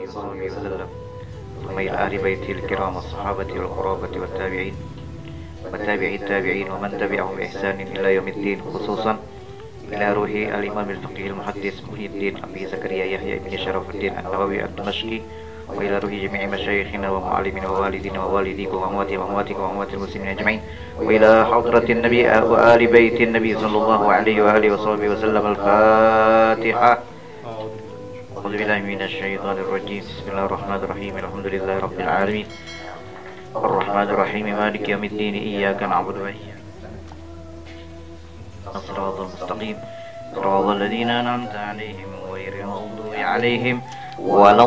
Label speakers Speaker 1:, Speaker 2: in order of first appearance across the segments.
Speaker 1: وصحبه وسلم ثم إلى أهل بيته الكرام والصحابة والقرابة والتابعين وتابعي التابعين ومن تبعهم بإحسان إلى يوم الدين، خصوصا إلى روح الإمام الفقيه المحدث محي الدين أبي زكريا يحيى بن شرف الدين النووي الدمشقي، وإلى روح جميع مشايخنا ومعلمنا ووالدينا ووالديكم وأمواتي وأمواتكم وأموات المسلمين أجمعين، وإلى حضرة النبي وآل بيت النبي صلى الله عليه وآله وصحبه وسلم. الفاتحة. أعوذ بالله من الشيطان الرجيم. بسم الله الرحمن الرحيم. الحمد لله رب العالمين الرحمن الرحيم مالك يوم الدين إياك نعبد وإياك الصراط المستقيم صراط الذين أنعمت عليهم غير المغضوب عليهم ولا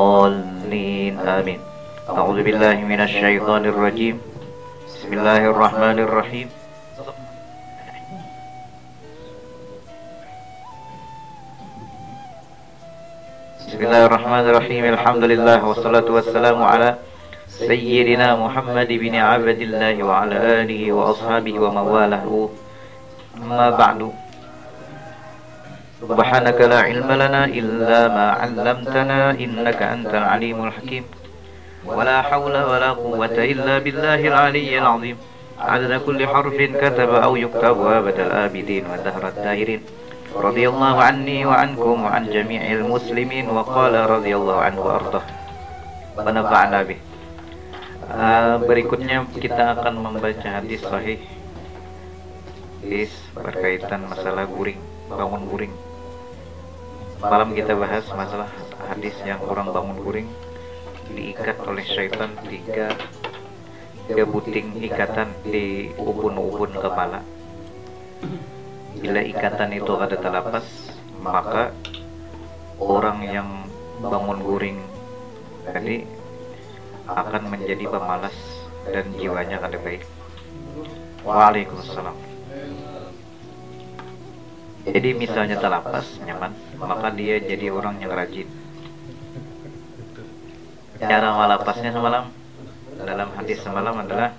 Speaker 1: الضالين آمين. أعوذ بالله من الشيطان الرجيم. بسم الله الرحمن الرحيم. بسم الله الرحمن الرحيم. الحمد لله والصلاة والسلام على سيدنا محمد بن عبد الله وعلى آله وأصحابه ومن والاه. أما بعد، سبحانك لا علم لنا إلا ما علمتنا إنك أنت العليم الحكيم، ولا حول ولا قوة إلا بالله العلي العظيم، عدد كل حرف كتب أو يكتب وأبد الآبدين ودهر الداهرين. رضي الله عني وعنكم وعن جميع المسلمين. وقال رضي الله عنه وأرضاه ونفعنا به. Berikutnya kita akan membaca hadis sahih, hadis berkaitan masalah guring, bangun guring. Malam kita bahas masalah hadis yang orang bangun guring diikat oleh syaitan tiga buting ikatan di ubun-ubun kepala. Bila ikatan itu ada terlepas, maka orang yang bangun guring tadi akan menjadi pemalas dan jiwanya akan baik. Waalaikumsalam. Jadi misalnya terlepas nyaman, maka dia jadi orang yang rajin. Cara melapasnya semalam dalam hadis semalam adalah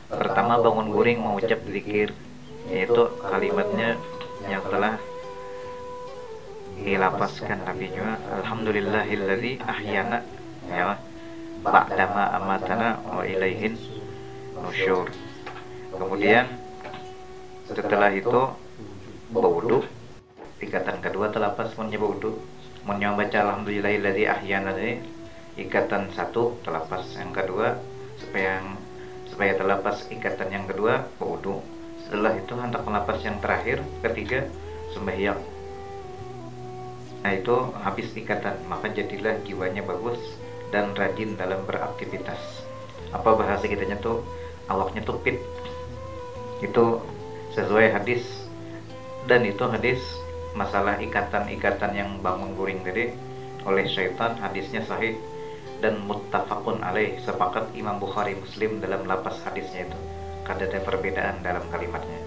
Speaker 1: pertama bangun guring mengucap zikir, yaitu kalimatnya yang telah dilapaskan Nabinya, alhamdulillahilladzi ahyana ya ba'dama amatana wa ilaihin nusyur. Kemudian setelah itu berwudu, ikatan kedua terlepas menjadi wudu, membaca alhamdulillahilladzi ahyana, ikatan satu terlepas, yang kedua supaya terlepas ikatan yang kedua berwudu. Setelah itu hendak melepas yang terakhir, ketiga sembahyang. Nah itu habis ikatan, maka jadilah jiwanya bagus dan rajin dalam beraktivitas. Apa bahasa kitanya tuh, awaknya tuh fit. Itu sesuai hadis, dan itu hadis masalah ikatan-ikatan yang bangun guring tadi oleh syaitan. Hadisnya sahih dan muttafaqun alaih, sepakat Imam Bukhari Muslim dalam lapas hadisnya itu. Ada perbedaan dalam kalimatnya.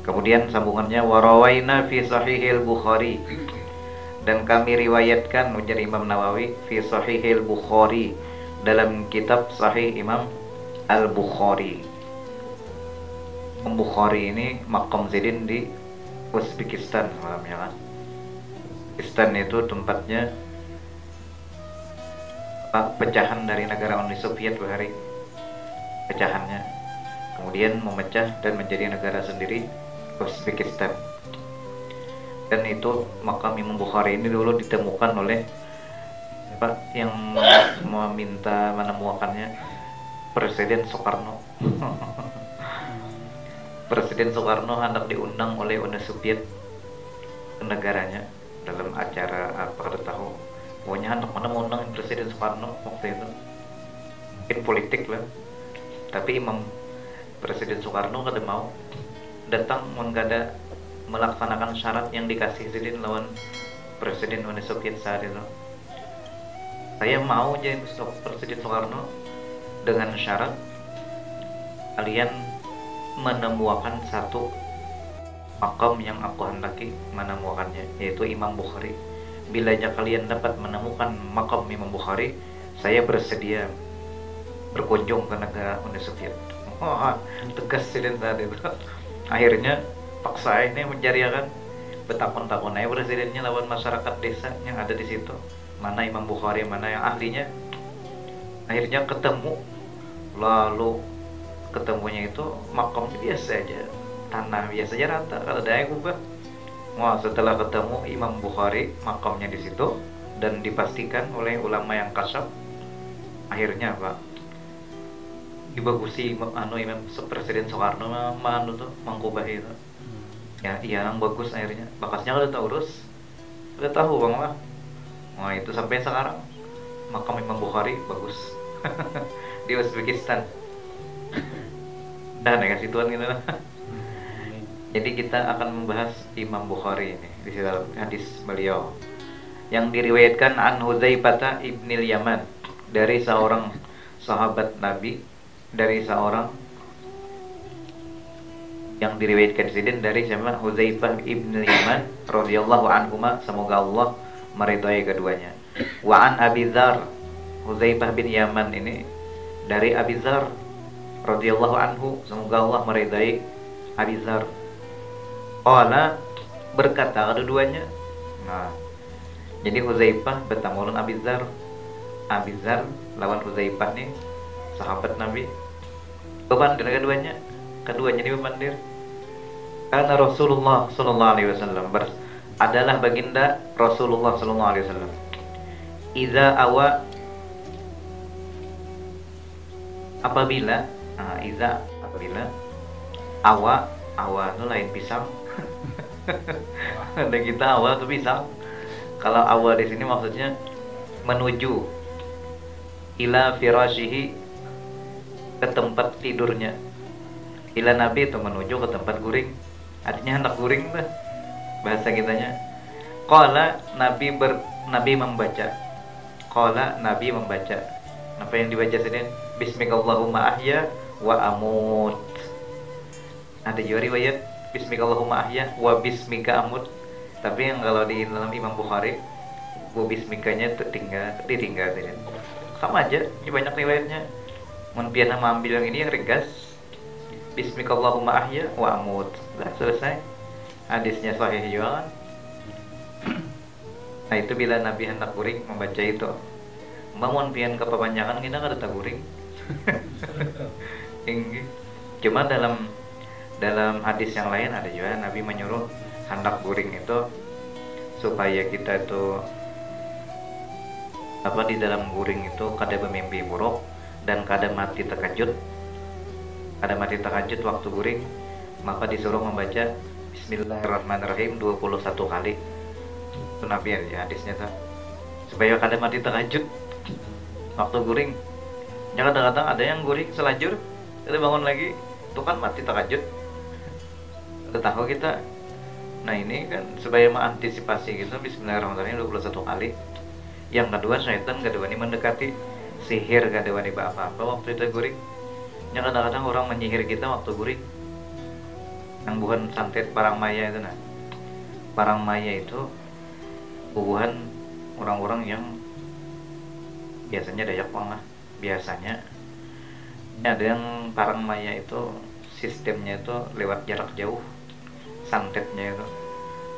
Speaker 1: Kemudian sambungannya, warawaina fi sahihil Bukhari, dan kami riwayatkan, ujar Imam Nawawi, fi sahihil Bukhari, dalam kitab Sahih Imam Al-Bukhari. Bukhari ini maqam Zidin di Uzbekistan malamnya kan. Uzbekistan itu tempatnya pecahan dari negara Uni Soviet bahari. Pecahannya kemudian memecah dan menjadi negara sendiri, Uzbekistan. Dan itu makam Imam Bukhari ini dulu ditemukan oleh yang meminta menemukannya, Presiden Soekarno. Presiden Soekarno hendak diundang oleh Uni Soviet ke negaranya dalam acara apa kada tahu, pokoknya hendak mengundang Presiden Soekarno waktu itu, mungkin politik lah. Tapi Presiden Soekarno kada mau datang, kada melaksanakan syarat yang dikasih Zidin lawan Presiden Uni Soviet saat itu. Saya mau jadi Presiden Soekarno dengan syarat kalian menemukan satu makam yang aku hendaki menemukannya, yaitu Imam Bukhari. Bila kalian dapat menemukan makam Imam Bukhari, saya bersedia berkunjung ke negara Uni Soviet. Tegas Presiden tadi itu. Akhirnya paksa ini mencarikan betakon-takon aja presidennya lawan masyarakat desa yang ada di situ, mana Imam Bukhari, mana yang ahlinya. Akhirnya ketemu, lalu ketemunya itu makamnya biasa aja, tanah biasa aja rata, kalau ada yang ubah. Wah, setelah ketemu Imam Bukhari, makamnya di situ dan dipastikan oleh ulama yang kasyaf, akhirnya Pak dibagusi Imam Presiden Soekarno tuh mangkubah itu. Ya iya nang bagus, akhirnya bakasnya udah tahu udah tahu bang lah. Wah itu sampai sekarang makam Imam Bukhari bagus di Uzbekistan. Dan ya kasih Tuhan gitu. Jadi kita akan membahas Imam Bukhari ini di dalam hadis beliau yang diriwayatkan an Hudzaifah ibnil Yaman, dari seorang sahabat Nabi, dari seorang yang diriwayatkan sidin dari siapa? Hudzaifah ibnil Yaman radhiyallahu anhuma, semoga Allah meridhai keduanya. Wa an Abi Dzar, Hudzaifah bin Yaman ini dari Abi Dzar radhiyallahu anhu, semoga Allah meridhai Abi Dzar. Qala, berkata keduanya. Nah, jadi Hudzaifah bertemu dengan Abi Dzar. Abi Dzar lawan Hudzaifah nih sahabat Nabi. Bebandir keduanya ini bebandir. Karena Rasulullah sallallahu alaihi wasallam adalah baginda Rasulullah sallallahu alaihi wasallam. Iza awa, apabila awa itu lain pisang. Ada kita awal tuh pisang. Kalau awal di sini maksudnya menuju ila firashihi, ke tempat tidurnya. Ila Nabi itu menuju ke tempat guring. Artinya hendak guring lah bahasa kitanya. Qala, Nabi membaca. Qala, Nabi membaca. Apa yang dibaca sini? Bismikallahumma ahya wa amut. Ada juga riwayat Bismikallahumma ahya wa bismika amut. Tapi yang kalau di dalam Imam Bukhari, wa bismikanya ditinggal. Sama aja, ini banyak riwayatnya. Mun pian ambil yang ini yang ringkas. Bismikallahumma ahya wa amut. Sudah selesai. Hadisnya sahih juga kan. Nah itu bila Nabi hendak guring membaca itu. Bangun pian kepanjangan kita kada tak guring. Cuma dalam hadis yang lain ada juga Nabi menyuruh hendak guring itu supaya kita itu di dalam guring itu kada bermimpi buruk dan kada mati terkejut. Kada mati terkejut waktu guring, maka disuruh membaca Bismillahirrahmanirrahim 21 kali. Itu Nabi ya hadisnya tuh. Supaya kada mati terkejut waktu guring. Ya kadang-kadang ada yang guring selajur, kita bangun lagi, itu kan mati terkejut. Tahu kita. Nah ini kan supaya mengantisipasi gitu, Bismillahirrahmanirrahim 21 kali. Yang kedua, syaitan kedua ini mendekati, sihir kedua ini apa-apa waktu itu guring. Yang kadang-kadang orang menyihir kita waktu guring. Yang bukan santet parang maya itu nah. Parang maya itu bubuhan orang-orang yang biasanya Dayak Pang lah. Biasanya ada yang parang maya itu sistemnya itu lewat jarak jauh. Santetnya itu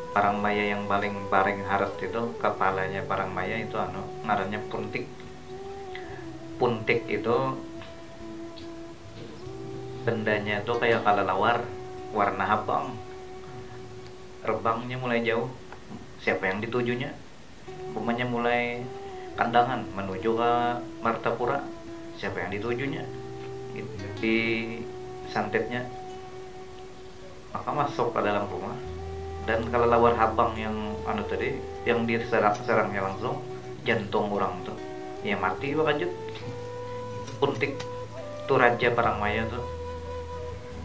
Speaker 1: parang maya yang paling harap itu kepalanya parang maya itu ngarannya puntik. Puntik itu bendanya itu kayak kelelawar warna abang, terbangnya mulai jauh. Siapa yang ditujunya? Umpamanya mulai kandangan menuju ke Martapura, siapa yang ditujunya? Di santetnya, maka masuk ke dalam rumah. Dan kalau lawar habang yang tadi yang diserangnya langsung jantung orang tuh ya mati wakajut. Puntik tuh raja parang maya tuh.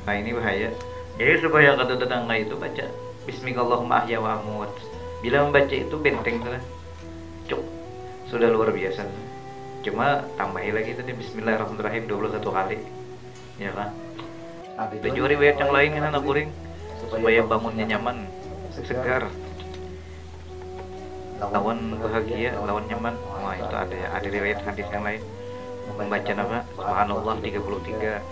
Speaker 1: Nah ini bahaya. Jadi supaya kata tetangga itu baca Bismillahirrahmanirrahim ahya wa amut. Bila membaca itu benteng sudah luar biasa. Cuma tambahin lagi tadi Bismillahirrahmanirrahim 21 kali. Ya kan? Ada juga riwayat yang lain kan anak kuring supaya bangunnya nyaman, segar, lawan bahagia, lawan nyaman. Wah itu ada riwayat hadis yang lain. Membaca nama Subhanallah 33,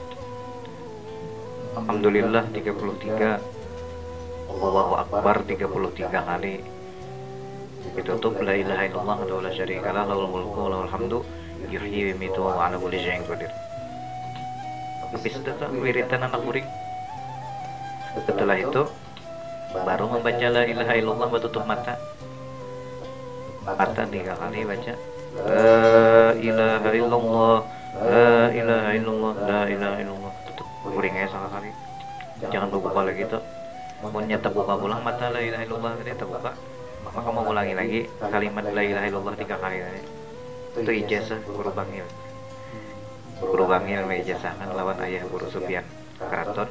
Speaker 1: Alhamdulillah 33, Allahu Akbar 33 kali. Ditutup la ilaha illallah wa la syarikalah lahul mulku wa lahul hamdu yuhyi wa yumiitu wa ala kulli syai'in qadir. Habis itu tuh wiridan anak kuring. Setelah itu baru membaca la ilaha illallah, tutup mata. Mata 3 kali baca la ilaha illallah, la ilaha illallah, la ilaha illallah. Tutup kuringnya sekali. Jangan buka lagi tuh. Mau nyata buka pulang mata la ilaha illallah tadi terbuka, maka mau ulangi lagi kalimat la ilaha illallah 3 kali tadi. Itu ijazah guru bangil. Guru bangil mengijazahkan lawan ayah guru Sufyan Keraton.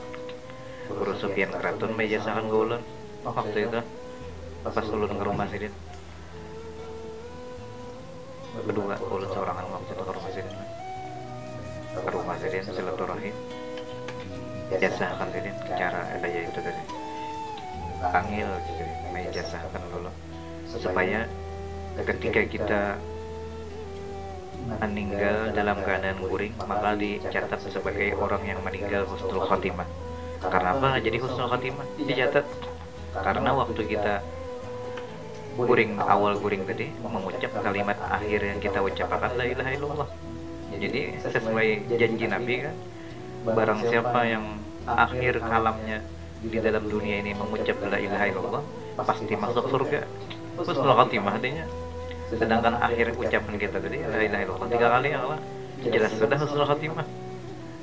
Speaker 1: Guru Sufyan Keraton mengijazahkan ke ulun waktu itu pas ulun ke rumah sidin. Kedua ulun seorangan waktu itu ke rumah sidin. Ke rumah sidin silaturahim. Ijazahkan sidin cara daya itu tadi. Panggil gitu, mengijazahkan dulu supaya ketika kita meninggal dalam keadaan guring maka dicatat sebagai orang yang meninggal husnul khotimah. Karena apa jadi husnul khotimah? Dicatat karena waktu kita guring, awal guring tadi mengucap kalimat akhir yang kita ucapkan la ilaha illallah. Jadi sesuai janji Nabi kan, barang siapa yang akhir kalamnya di dalam dunia ini mengucap la ilaha illallah pasti masuk surga. Husnul khotimah artinya. Sedangkan akhir ucapan kita tadi la ilaha illallah 3 kali ya Allah, jelas sudah husnul khotimah.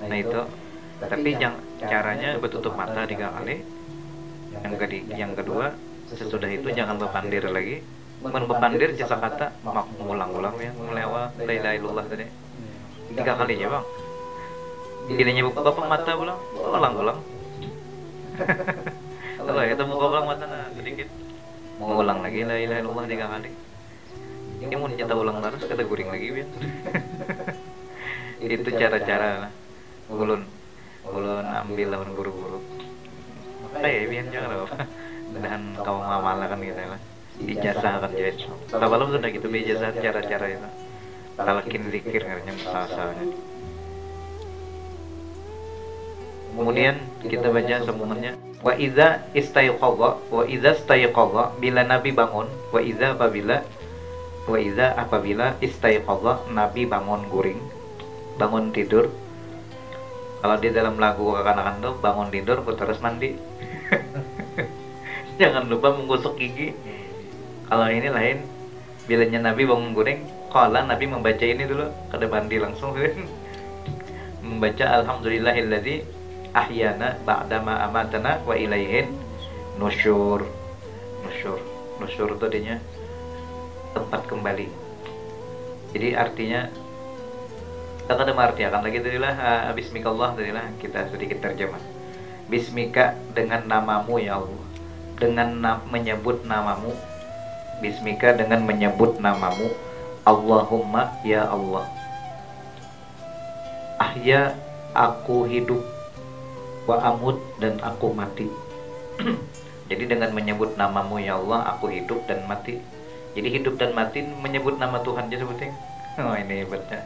Speaker 1: Nah itu, tapi yang caranya bertutup mata 3 kali. Yang kedua, sesudah itu jangan bepandir lagi. Bepandir jasa kata mengulang-ulang ya, mulai awal la ilaha illallah tadi 3 kali ya bang. Tidaknya buka bapak mata pulang, ulang-ulang. Kalau itu buka ulang mata nah, sedikit, mau ulang lagi la ilaha illallah 3 kali. Ini mau nyata ulang terus kata guring lagi biar. Itu cara-cara ulun ambil lawan guru-guru. Biar jangan apa. Dan kau ngamalkan gitu lah. Ijazah akan jadi. Tabalum sudah gitu ijazah cara-cara itu. Talqin zikir katanya masalahnya. Kemudian kita baca semuanya. Wa idza istayqadha bila Nabi bangun, wa idza apabila istayqadha Nabi bangun guring, bangun tidur. Kalau di dalam lagu kanak-kanak tuh bangun tidur terus mandi. Jangan lupa menggosok gigi. Kalau ini lain, bilanya Nabi bangun guring, kalau Nabi membaca ini dulu, kada mandi langsung. Membaca alhamdulillahilladzi ahyana ba'dama amatana wa ilaihin nusyur. Nusyur itu artinya tempat kembali. Jadi artinya kita kada mengartikan lagi tadilah bismikallah tadilah kita sedikit terjemah. Bismika dengan namamu ya Allah. Dengan menyebut namamu. Bismika dengan menyebut namamu. Allahumma ya Allah. Ahya aku hidup, wa amut dan aku mati. Jadi dengan menyebut namamu ya Allah aku hidup dan mati. Jadi hidup dan mati menyebut nama Tuhan aja sebutnya. Oh ini hebatnya.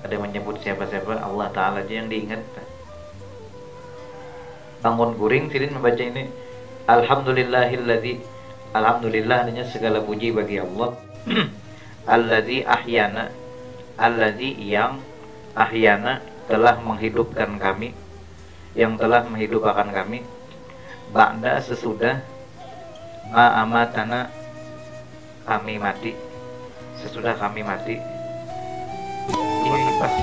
Speaker 1: Ada menyebut siapa-siapa, Allah Ta'ala aja yang diingat. Bangun guring silin membaca ini alhamdulillahilladzi, alhamdulillah hanya segala puji bagi Allah. Alladzi ahyana, alladzi yang ahyana telah menghidupkan kami, yang telah menghidupkan kami ba'da sesudah amatana kami mati, sesudah kami mati. Ini pas